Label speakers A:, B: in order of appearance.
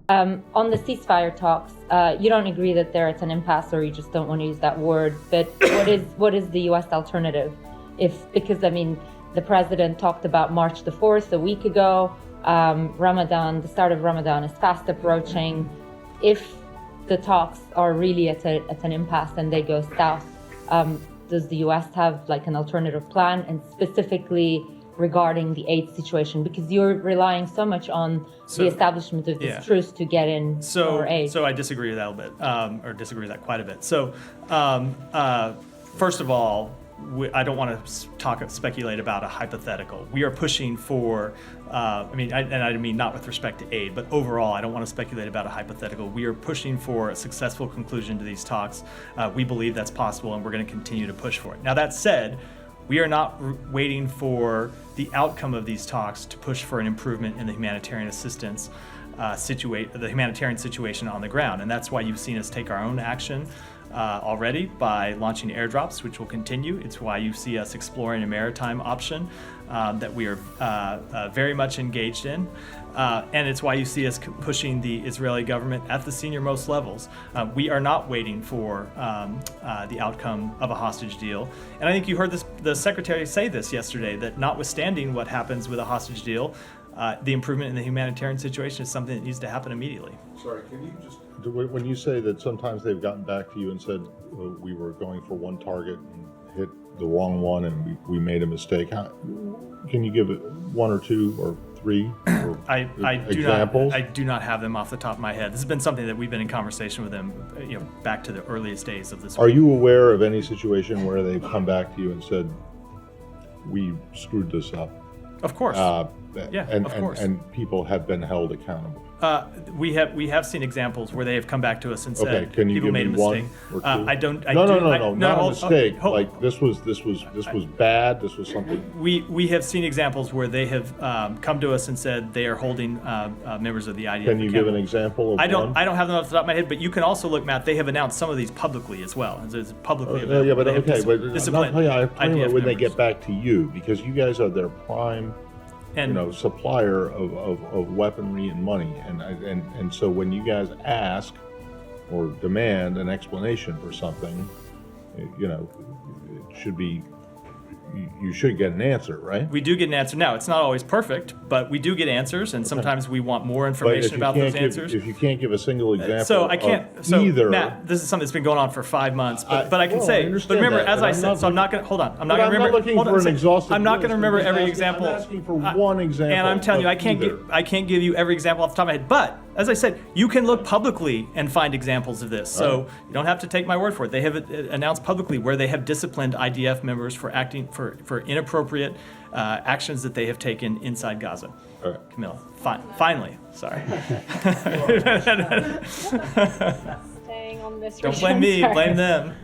A: On the ceasefire talks, you don't agree that they're at an impasse, or you just don't want to use that word. But what is the U.S. alternative? Because the president talked about March the 4th a week ago. Ramadan, the start of Ramadan is fast approaching. If the talks are really at an impasse and they go south, does the U.S. have like an alternative plan, and specifically regarding the aid situation, because you're relying so much on the establishment of this truce to get in more aid?
B: So I disagree with that a little bit, or disagree with that quite a bit. So first of all, I don't want to speculate about a hypothetical. We are pushing for, I mean not with respect to aid, but overall, I don't want to speculate about a hypothetical. We are pushing for a successful conclusion to these talks. We believe that's possible, and we're going to continue to push for it. Now, that said, we are not waiting for the outcome of these talks to push for an improvement in the humanitarian assistance the humanitarian situation on the ground. And that's why you've seen us take our own action already by launching airdrops, which will continue. It's why you see us exploring a maritime option that we are very much engaged in. And it's why you see us pushing the Israeli government at the senior-most levels. We are not waiting for the outcome of a hostage deal. And I think you heard the secretary say this yesterday, that notwithstanding what happens with a hostage deal, the improvement in the humanitarian situation is something that needs to happen immediately.
C: Sorry, can you just, when you say that sometimes they've gotten back to you and said we were going for one target and hit the wrong one and we made a mistake, can you give it one or two or three examples?
B: I do not have them off the top of my head. This has been something that we've been in conversation with them, back to the earliest days of this.
C: Are you aware of any situation where they've come back to you and said, we screwed this up?
B: Of course.
C: Of
B: course.
C: And people have been held accountable.
B: We have seen examples where they have come back to us and said,
C: okay, can you
B: people
C: give
B: made a
C: me
B: mistake.
C: One or two?
B: I don't.
C: No, not a mistake.
B: Hold.
C: Like this was bad. This was something.
B: We have seen examples where they have come to us and said they are holding members of the IDF.
C: Can you give an example of
B: I don't
C: one?
B: have them off the top of my head, but you can also look, Matt. They have announced some of these publicly as well. It's publicly available.
C: Yeah, but okay, but I'm talking about when they
B: members.
C: get back to you, because you guys are their prime. Supplier of weaponry and money, and so when you guys ask or demand an explanation for something, it should be, you should get an answer, right?
B: We do get an answer. Now, it's not always perfect, but we do get ansers, and sometimes we want more information about those answers.
C: If you can't give a single example,
B: so I can't.
C: Either.
B: Matt, this is something that's been going on for 5 months, but I can say.
C: But
B: remember, as I said, so I'm not going to hold on. I'm not going to remember.
C: I'm not looking for an exhaustive.
B: I'm not going to
C: list.
B: remember
C: I'm
B: every
C: asking,
B: example.
C: I'm asking for one example.
B: And I'm telling you, I can't give you every example off the top of my head. But as I said, you can look publicly and find examples of this. So you don't have to take my word for it. They have announced publicly where they have disciplined IDF members for acting for inappropriate actions that they have taken inside Gaza.
C: All right.
B: Camilla, finally, sorry.
D: Staying on this.
B: Don't blame me, blame them.